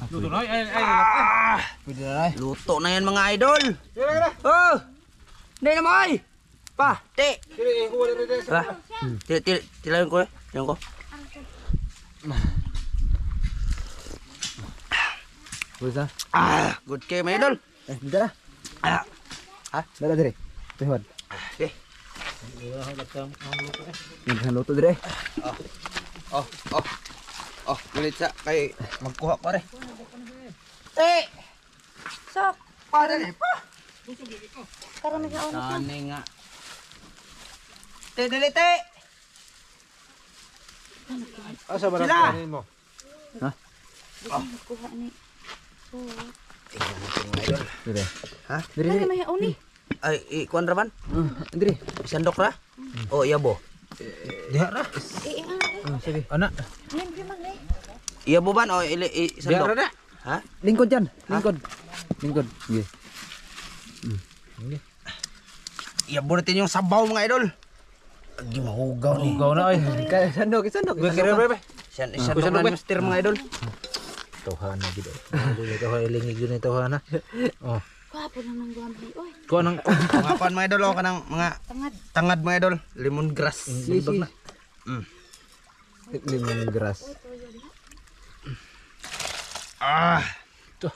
Luto na ay. Pwede na ay. Luto na yan mga idol. Tira. Oh! Hindi na mo ay! Pa! Ti! Tira ko wala rin Pa! Tilayin ko eh. Tilayin ko. Pwede na. Good kayo mga idol. Dito na. Dala dire. Tuhod. Okay. Naghan luto dire. Galit sa kay magkuha pa rin. Ti! Sok. Padali pa! Karami ka ulit. Tani nga. Ti, dali ti! Asa ba Sila! kanin mo? Kuha ni. Tingnan natin mga idol. Dire. Ha? Dire Ano dire. may uni? Ay, ikuan raman? Dire. Isandok ra? O, iyabo. Diha ra. Sige. Ana. Limpyo man eh. Iyabo ban o Diha isandok? ra na. Ha? Lingkod yan. Lingkod. Lingkod. Sige. Iyabo natin yung sabaw mga idol. Agi mahugaw ni. Ugaw na ay. Kaya sandok, sandok. Kira ba? Isandok na mister mga idol. Tawhana gid. Dili ka ilingig yun ito hana. Oh. Gwapo naman guwambi. Oy, Kuha nang Mga pan mga idol o kanang mga tangad. tangad mga idol. Lemongrass. Sisi. Mm. Lemongrass. Ah. to.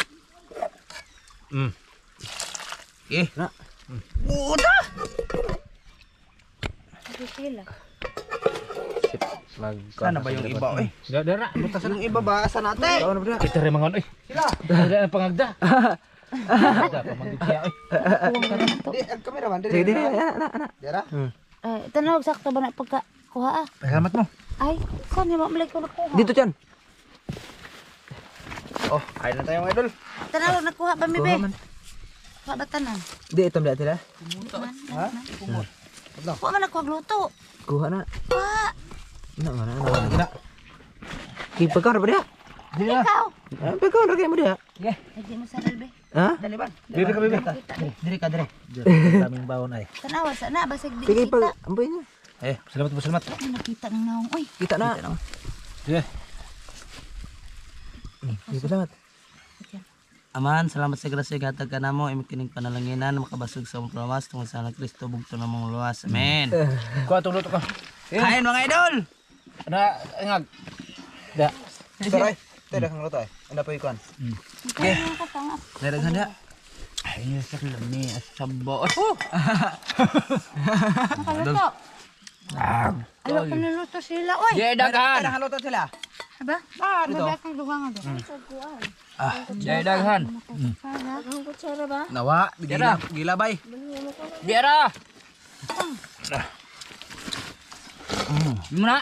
Eh. Na. Uda. Ito sila. Sana ba yung iba eh? Dara, butas Yung iba ba asa natin? Ano ba? kita rin mga oy. Sila. Dala ang pangagda. Pangagda pamagdya oy. Kuwang ka na to. Di, ang kameraman. Sige, dire. Ana. Dira. Tanawag sakto ba na pagka kuha ah? Salamat mo. Ay, saan yung mamalik ko nakuha? Dito dyan. Oh, kain na tayo mga idol. Tanawag nakuha ba mi Kuha be? man. Kuha ba tanan? Di, ito mula tila. Ha? Kuha man nakuha gluto. Kuha na. Kuha. Ano man, ano man. Kipagkaw na ba diya? Ikaw. Pagkaw na kayo mo diya. Hindi mo saral be. Ha? Dali ba? Dili ka bibi. Diri ka, diri. Daming bawon ay. Tanawag sana basig di Sige, kita. pag... Amboy niya. Salamat po, salamat. Ay, nakita ng naong. Oy, Kita na. Sige. Sige, salamat. Aman, salamat sa grasya gatag ka namo imi kining panalanginan makabasog sa among promas tungod sa Anak Kristo bugto na mong luwas. Amen. Kuha tong luto ka. Kain mga idol. Na ingag. Da. Taray. Taray kang luto ay. Ano pa ikuan? okay. Ka tanga. Daghan dia. Ay, ni sa lami asabo. Oh. Nakaluto. Ano pa niluto sila? Oy. Di daghan. Haluto sila. Aba? Ah, dito. Kang dugang ado. Di daghan. Ang kutsara ba? Nawa, gilabay. Biara. Di mo na.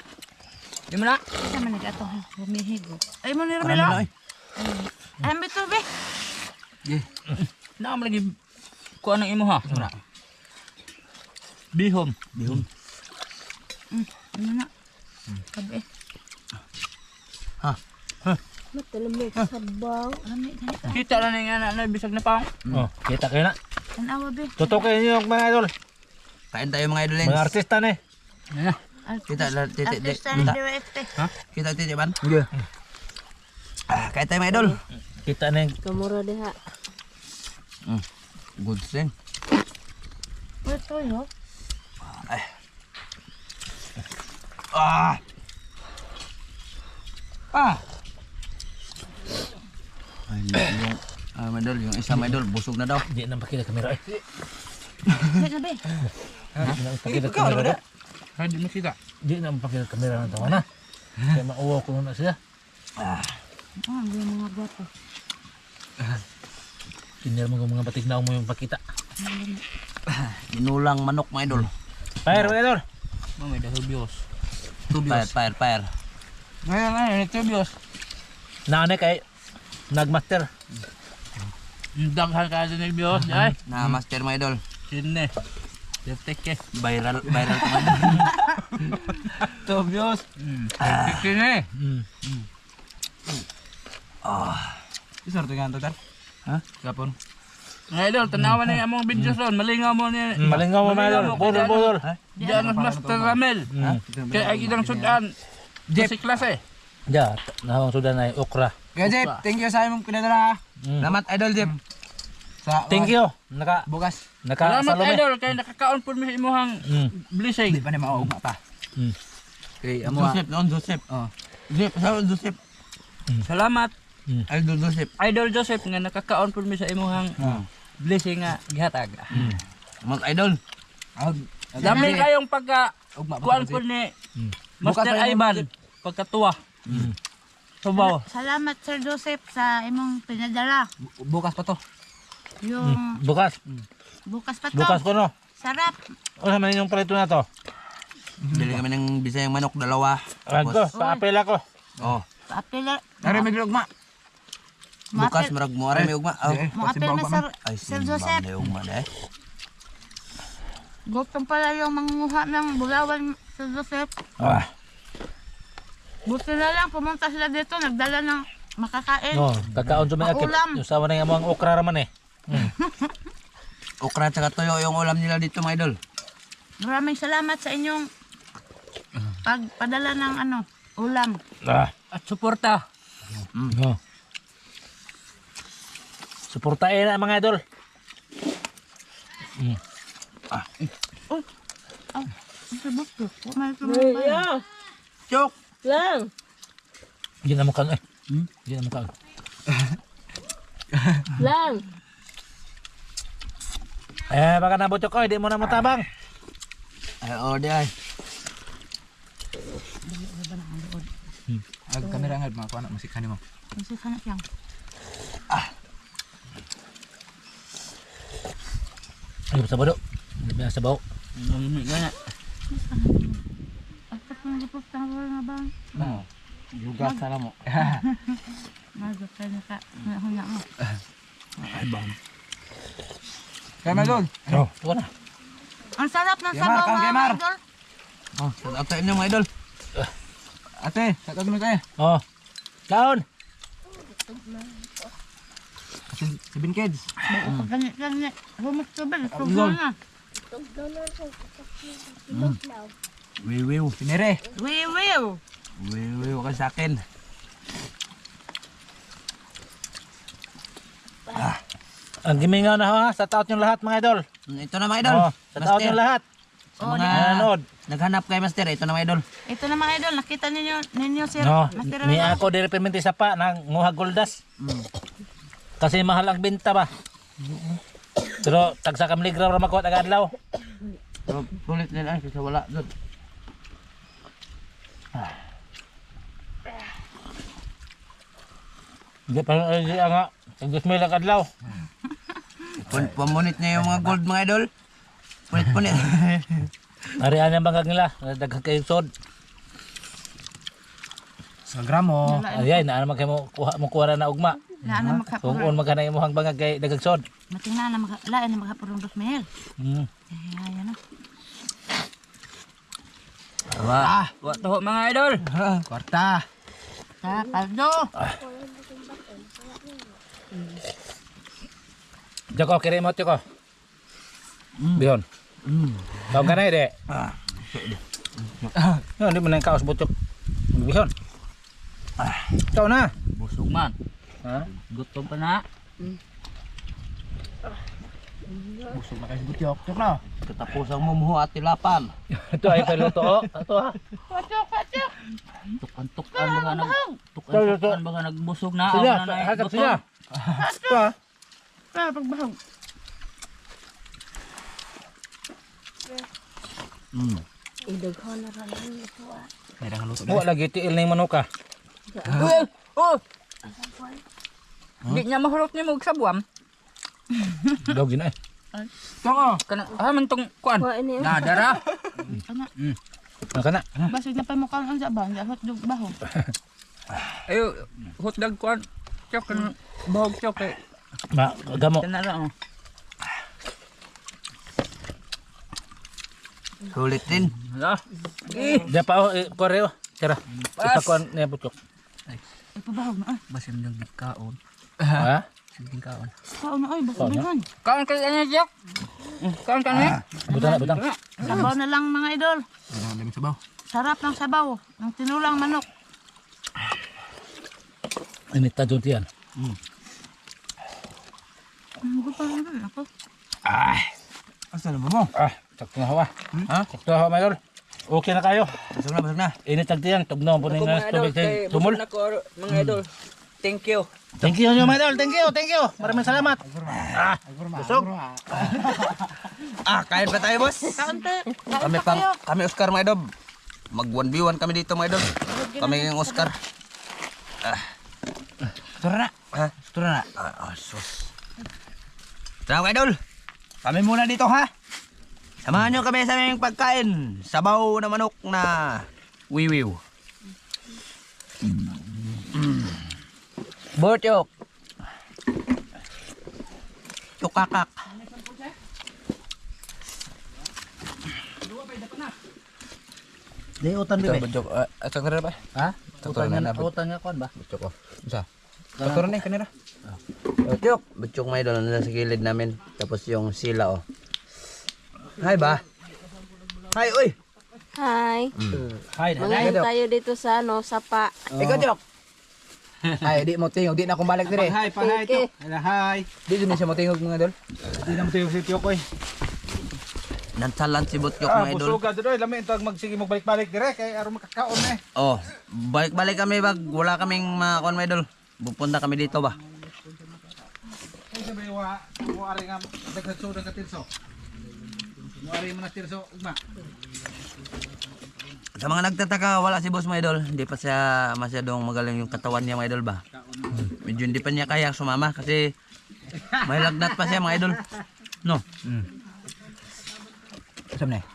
Di mo na. Sama ni ato humihigo. Ay mo ni Ano Ramelo. na Ay bito be. Na mo lagi kuha ng imo ha. Muna. Bihom. Bihom. Ano na? Kabe. Matalam mo sabaw. Ami ganito. Kita na nga na bisag na paong. Oh, kita kayo na. Tanawa be. Tutukin niyo mga idol. Kain tayo mga idol. Mga artista ni. Yan na. Kita titi. Artista ni DWFT. Kita titi ban. Sige. Kain tayo mga idol. Kita na yung Kamura diha. Good thing. Ito yo. Ah. Ah. Ay, yung medol, yung isa medol busog na daw. di na pakita kamera. Ano be? Di na pakita kamera. Ha, di makita. Di na pakita kamera ng tawa na. Kaya mauwaw ko na siya. Ah, ang mga gwapo. Tinyar mo mga batignaw mo yung pakita. Ginulang manok mga idol. Fire mga idol. May dahubios. Fire. Ngayon na, tubios. Naanay kay nagmaster. Daghan ka din ng bios, ay. Na master mga idol. Sine. Teke. Viral teman. Tubios. Sine. Isar to ganto tan. Ha? Gapon. Mga idol, tanawan na yung among videos ron. Malingaw mo niya. Malingaw mo mga idol. Budol. Diyan ang Master Ramel. Kaya ay ilang sudan. Jeep klase. Ya, nahawang sudan ay okra. Kaya Jeep, thank you sa imong pinadala. Salamat idol Jeep. Sa Thank you. bukas. Naka Salamat salome. idol kay nakakaon po mi sa imuhang blessing. Di pa ni maugma pa. Mm. Okay, amo. Joseph, noon Joseph. Oh. Joseph, sa Joseph. Salamat Idol Joseph. Idol Joseph nga nakakaon po mi sa imuhang blessing nga gihatag. Mga idol. Dami kayong pagka Ugma kuan po ni Bukas Master pa yung- Ivan pagkatuwa. Subaw. Salamat Sir Joseph sa imong pinadala. Bukas pa to. Yung Bukas. bukas pa to. Bukas ko no. Sarap. O naman yung palito na to. Bili kami ng bisayang manok, dalawa. Agko, paapel ako. Oh, Apil Nari may ugma. bukas marag mo may ugma. Oh. mo apil na Sir, Ay, Sir Joseph. may ugma na eh. Gutom pala yung manguha ng bulawan Sir Joseph. Ah. Buti na lang pumunta sila dito, nagdala ng makakain. No, kakaon sa mga akip. Maulam. Yung sawa na yung mga okra raman eh. Okra at saka toyo yung ulam nila dito mga idol. Maraming salamat sa inyong pagpadala ng ulam. Ah. At suporta. No. Suportahin na mga idol. Sabot ko. May tumambay. Chok! Lang. Hindi na mukhang eh. Hindi na mukhang. Lang. Baka nabutok ko, hindi mo na matabang. Ay, oh, di ay. Ag kamera ngad mga kuan masikhan mo. Kasi kana siyang. Ay, sa bado. Hindi sa bawo. Ganyan. At kung lipot tawar nga ba? Lugas sana mo. Magot ka na ka. Huna mo. Kaya Madol. Oh, ito na. Ang sarap ng Gemar, sabaw Kang mga Gemar. idol. Oh, shout sa inyo mga idol. Ate, sa kagano tayo. Oh. Kaon. Si Bin Kids. Ganit. Humot ka ba? Subo na. Wiwiw. Pinere. We will. Wiwiw ka sa akin. Ang gimingaw na ha, sa taot yung lahat mga idol. Ito na mga idol. Oh, sa taot yung lahat. Sa Oh, mga Nanonood. naghanap kay Master, ito na mga idol. Ito na mga idol. Nakita ninyo Sir. No, Master ni Ivan. ako diri perminti sa pa nang nguha goldas. Kasi mahal ang binta ba. Pero tagsa ka miligram ra makuha tagad adlaw. So, sulit din ay kasi wala doon. Di pa di nga. Tagos may lang adlaw. Pamunit niya yung mga gold mga idol. Punit-punit. Ari ang bangag nila, daghang kay sod. Sa gramo. Ay na naman kay mo kuha na ugma. Na na Kung makapurong. on magana imong bangag kay daghang sod. Matingnan na lain na makapurong 2,000. Mm. Ayan na. Wa taho mga idol. Kwarta. Sa kaldo. Joko kiri mo ko. Bihon. Tawag ka na ide. No, di mo nang kaos butok. Bihon. Ikaw na. Busog man. Ha? Gutom pa na. Busog na kayo butyok. Tok na. Katapos ang mumuho at tilapan. Ito ay peluto oh. Ito ha. Tukan-tukan ba nag tukan-tukan ba nagbusog na Sila, ako na hatag sila. Ito ha. Para pagbahog. Idaghan na rin ito ah. May dang luto. Wa lagi tiil ning manuka. Oh. Di niya mahurot ni mo sa buwam. Daw gina eh. Tongo. Kana man tong kuan. Kuha ini. Nadara. Kana. Basig na pa mo kaon sa ba? Sa hot dog bahog. Ayo hotdog kuan. Chok kan bahog chok kay. Ma gamo. Tanara oh. Sulit din. Hala. Dia pa koreo. Tara. Ipakuan niya butok. Ipabahog na. Basim yung kaon. Ha? Sige kaon. Kaon na ay basig bihan. Kaon kay ano chok? Kaon kan eh. Butang na butang. Sabaw na lang mga idol. Ano namin sabaw. Sarap ng sabaw. Ng tinulang manok. Init na doon yan. Gusto naman ako. Asa naman mo? Sakto na hawa. Ha? Sakto na hawa, mga idol. Okay na kayo. Basag na. Init na yan. Tugnaw po Ako ng mga idol, tubig kay tumul. busog na ko, mga idol. Thank you. Thank you nyo, mga idol. Thank you. Maraming salamat. Busog. Kain pa tayo, boss. Kaunti. Kami Oscar, mga idol. Mag 1v1 kami dito, mga idol. Kami yung Oscar. Tura na. Ha? Tura na. Sus. Tara, mga idol. Kami muna dito, ha? Samahan nyo kami sa aming pagkain. Sabaw na manok na wiwiw. Botyok. Tukakak. Di utan bebe. Botyok. Asang tara ba? Ha? Tuturuan na, Utan nga kon ba? Botyok, oh. Isa. Tuturuan na, kanira. Botyok. Botyok, mga idol. Nandun sa gilid namin. Tapos yung sila, oh. Hi ba? Hi, uy. Hi. Hi, Mangain tayo dito sa sapa. Ikaw, Jok. Ay, di mo tingog. Di na akong balik dire. Hi, Thank you. Hi. Di din siya mo tingog mga dol. Di na mo tayo si Tiyokoy. Nansalan si Botyok, mga idol. Busuga doon. Lamin ito magsige magbalik-balik dire kay aron makakaon eh. Oh, balik-balik kami bag. Wala kaming mga mga idol. Pupunta kami dito ba? Ay sabay wa ari nga daghatso ng katirso. Muari mo na tirso ugma. Sa mga nagtataka, wala si boss, mga idol. Hindi pa siya masyadong magaling yung katawan niya, mga idol ba? Medyo hindi pa niya kaya sumama kasi may lagnat pa siya, mga idol. No? Sam na.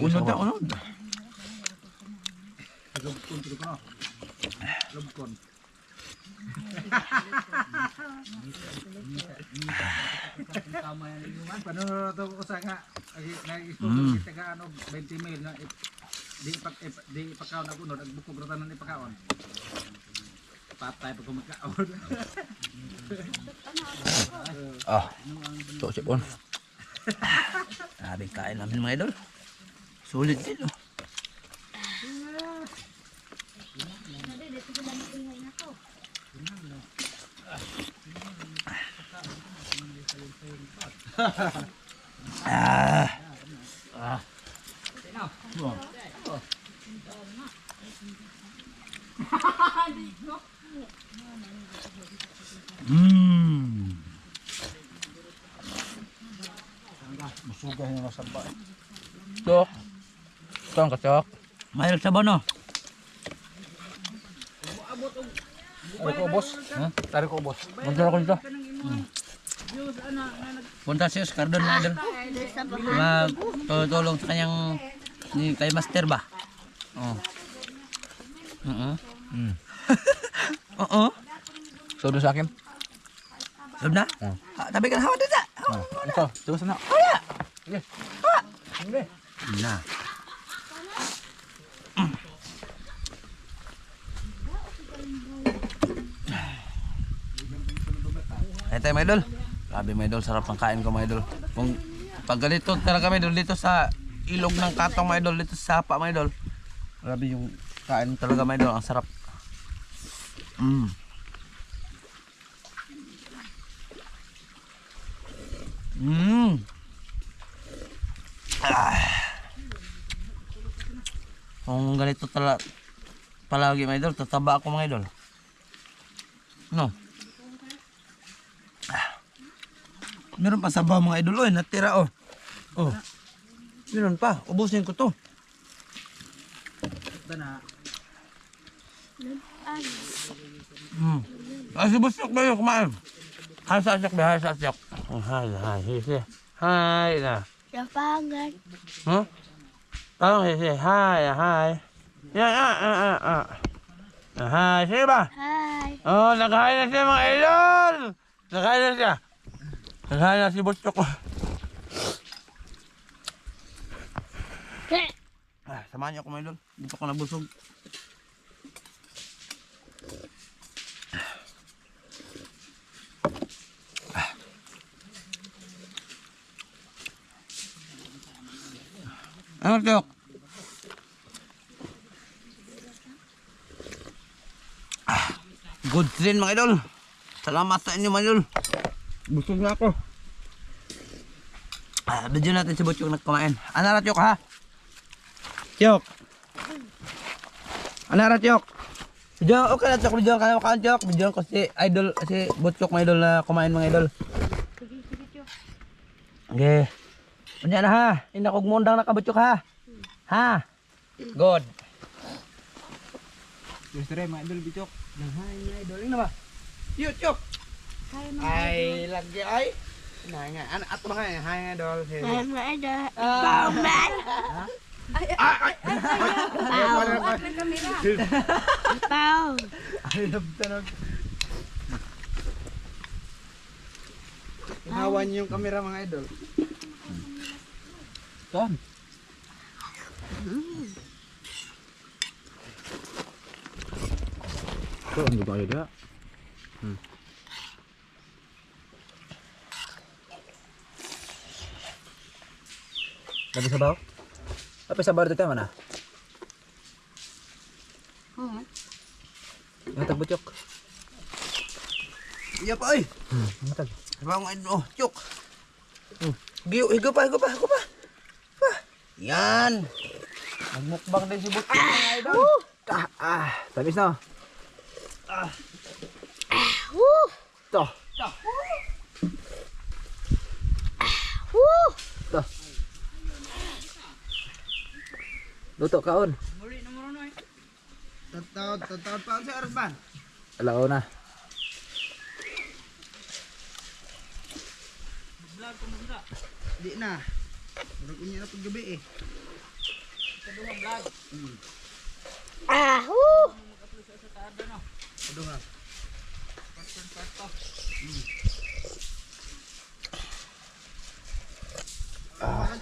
Unod na, unod. Paano to ko sa nga nag-isko taga ano 20 mil na di ipakaon ako no nagbukog ra tanan ipakaon. Patay pag kumakaon. So, sipon. Sabi kain namin, mga idol. Sulit din, oh. Busuga niyo sa ba. Tok. Tong kacok. Mahal sa bono. Ari ko boss. Ha? Tari ko boss. Punta ko dito. Punta si Oscar doon, mga idol. Magtulong sa kanyang kay Master ba? Oh. Oo. Sodo sa akin. Sab na? Tabi ka na hawa dito. Ito, tuwa sana. Na. Ito, mga idol. Grabe, mga idol, sarap ng kain ko, mga idol. Kung pag ganito talaga, mga idol, dito sa ilog ng katong, mga idol, dito sa sapa, mga idol. Grabe yung kain talaga, mga idol, ang sarap. Kung ganito palagi, mga idol, tataba ako, mga idol. No? Meron pa sabaw, mga idol, natira, oh. Oh. Meron pa, ubusin ko to. Si Busok ba yun kumain? Hi sa asyak ba? Hi sa asyak. Hi. Hi na. Yapangan. Huh? Hi. Hi, sige ba? Hi. Oh, nakahain na siya, mga idol. Nakahain na siya. Nakahain na si Busok. Samahan niyo ako, mga idol. Hindi pa ako nabusog. Ano, Tok? Good train mga idol. Salamat sa inyo mga idol. Busog na ako. Video natin si Butchok nagkumain. Ano na Tiyok ha? Tiyok. Ano na Tiyok? Video okay na Tiyok. Video ka na makaan Tiyok. Video ko si idol, si Butchok mga idol na kumain mga idol. Okay. Unya na ha. Hindi ako gumundang na ka Butchok ha. Ha? Good. Gusto rin mga idol Butchok. Hai mga idol. Ini ba? Yuk Tiyok. Ay lagi ay. Nah, anak at mga hai idol. Mga idol. Bauman. Pau. Ay labtanog. Hawan yung kamera mga idol. Ton. Kok ang gubay dia? Lagi sabaw? Apa sabaw dito mana? Matag Butchok. Iya pa ay. Matag. Sabaw mga idol. Oh, Tiyok. Higo pa. Yan. Magmukbang din si Butchok mga idol. Tapos na. Toh. Toh. Luto kaon. Tatawad pa ang sa Arban. Alao na. Di na. Murag unya na paggabi eh.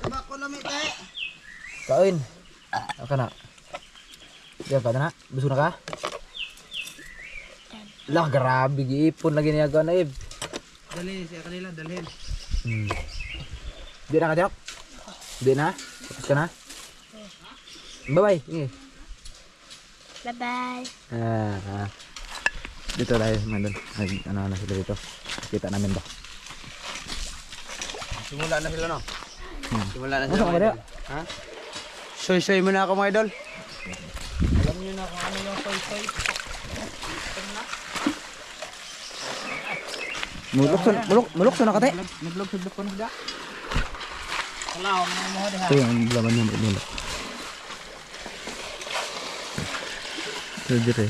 Tabako na may tayo. Kain. Aka na. Diyan ka na. Busog na ka? Lah, grabe. Giipon lagi niya gana eh. Dalhin siya kanila, dalhin. Di na ka, Jok? Di na? Tapos ka na? Bye-bye. Sige. Bye-bye. Dito tayo, Mandon. Ano na sila dito. Kita namin ba? Simula na sila no? Simula na Masa sila ka ba mga dia? idol. Ha? Soy-soy muna ako mga idol. Alam niyo na kung ano yung soy-soy. Mulok na ka, te. Naglog-suglog ko na sila. Ito yung laman niya. Mulok. Ito dire.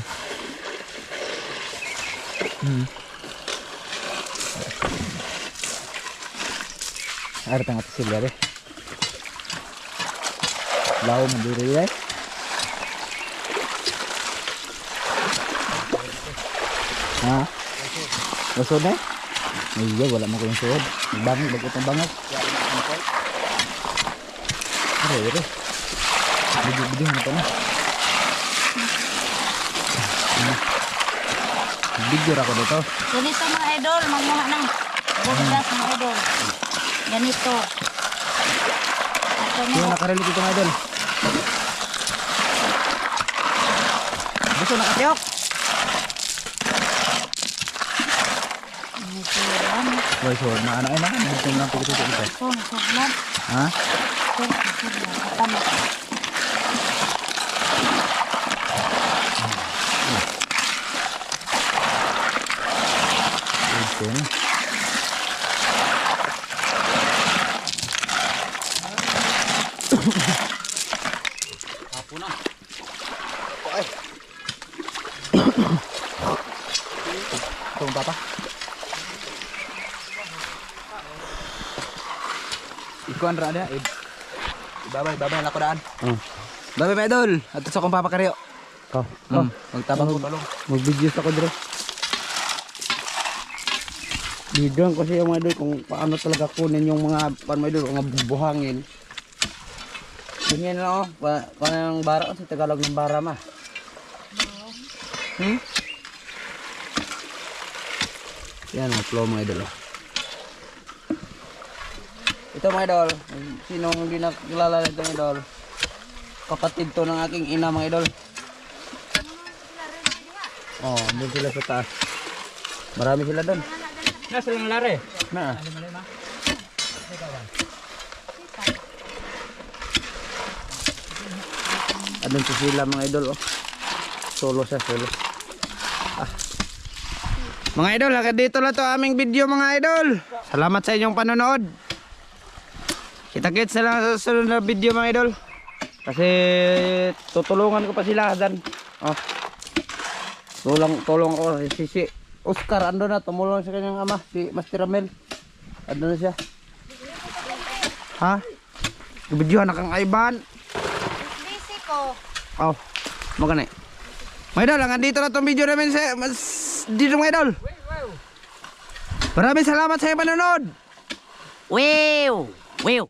Ada tengah tesil ya deh. Lau mandiri ya. Hah? Masud na? Iya, wala mo ko yung suod. Bangag, bagot ang bangag. Are. Bidi-bidi mo na. Bigger ako dito. Ganito mga idol, magmuha ng bugas mga idol. Ganito. Ito Yung mo. nakarelate ito mga idol. Gusto nakatiyok. Why so na ano na ito lang pagkito ito. Kung sablan. Ha? Kung sablan. Tama. Ito na. Hapo na. Ito papa. Ikuan ra dia. Babay lang ako daan. Babay mga idol. Ato sa kong papakaryo. Ko. Magtabang ko talong. Mag-videos ako dire. Bidang kasi yung mga idol kung paano talaga kunin yung mga idol, mga buhangin. Ganyan na oh. Kung yung bara kasi Tagalog ng bara ma. Yan ang flow mga idol. Ito mga idol. Sinong hindi nakilala nito mga idol? Kapatid to ng aking ina mga idol. Oh, andun sila sa taas. Marami sila doon. Nasa lang lare. Na. Andun si sila mga idol oh. Solo siya, solo. Mga idol, hanggang dito lang to aming video mga idol. Salamat sa inyong panonood. Kita-kits na lang sa susunod na video mga idol. Kasi tutulungan ko pa sila dan. Oh. Tulong ko si Oscar ando na tumulong sa kanyang ama si Master Ramel. Ando na siya. Ha? Video na kang Ivan. Busy ko. Oh. Magana. Mga idol, hanggang dito na tong video namin sa dito mga idol. Maraming salamat sa inyong panonood. Wow! Wow!